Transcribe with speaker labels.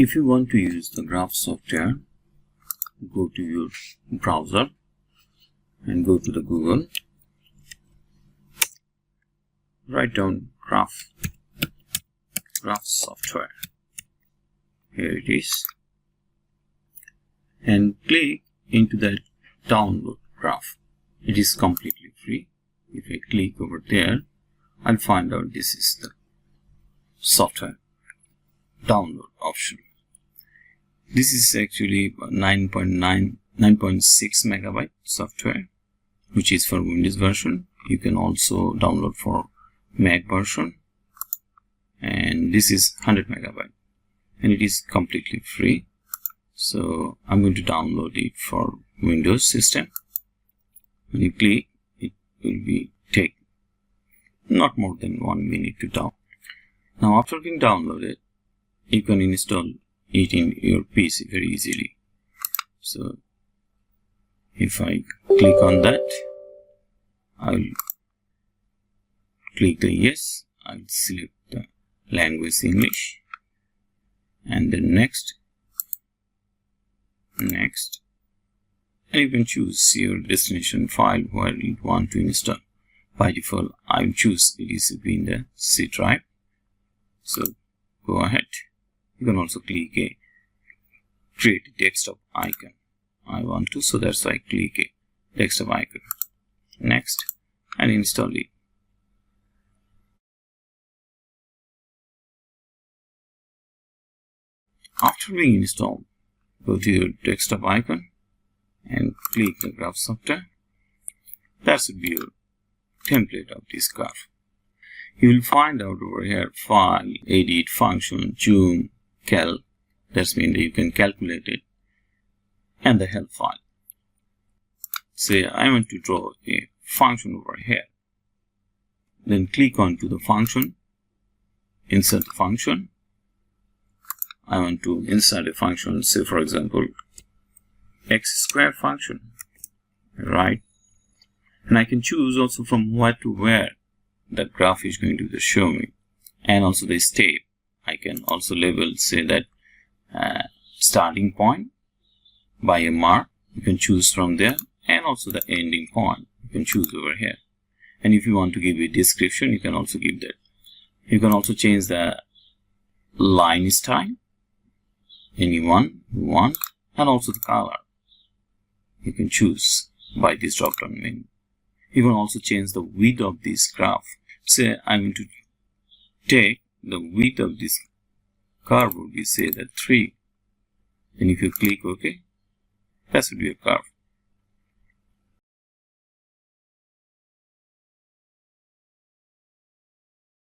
Speaker 1: If you want to use the graph software, go to your browser and go to the Google. Write down graph software. Here it is. And click into the download graph. It is completely free. If I click over there, I'll find out this is the software download option. This is actually 9.6 megabyte software, which is for Windows version. You can also download for Mac version, and this is 100 megabyte, and it is completely free. So I'm going to download it for Windows system. When you click, it will be take not more than 1 minute to download. Now after being downloaded, you can install it in your PC very easily. So if I click on that, I'll click the yes. I'll select the language English, and then next, and you can choose your destination file where you want to install. By default, I'll choose it is in the C drive. So go ahead. You can also click a create a desktop icon. I want to, so that's why I click a desktop icon. Next, and install it. After being installed, go to your desktop icon and click the graph software. That should be your template of this graph. You will find out over here file, edit, function, zoom, cal. That means that you can calculate it, and the help file. Say I want to draw a function over here. Then click on to the function, insert the function. I want to insert a function, say for example x square function, right? And I can choose also from where to where the graph is going to show me, and also the step. I can also label, say that starting point by a mark. You can choose from there, and also the ending point you can choose over here. And if you want to give a description, you can also give that. You can also change the line style, anyone you want, and also the color. You can choose by this drop down menu. You can also change the width of this graph. Say I'm going to take the width of this curve would be say that 3. And if you click OK, that would be a curve.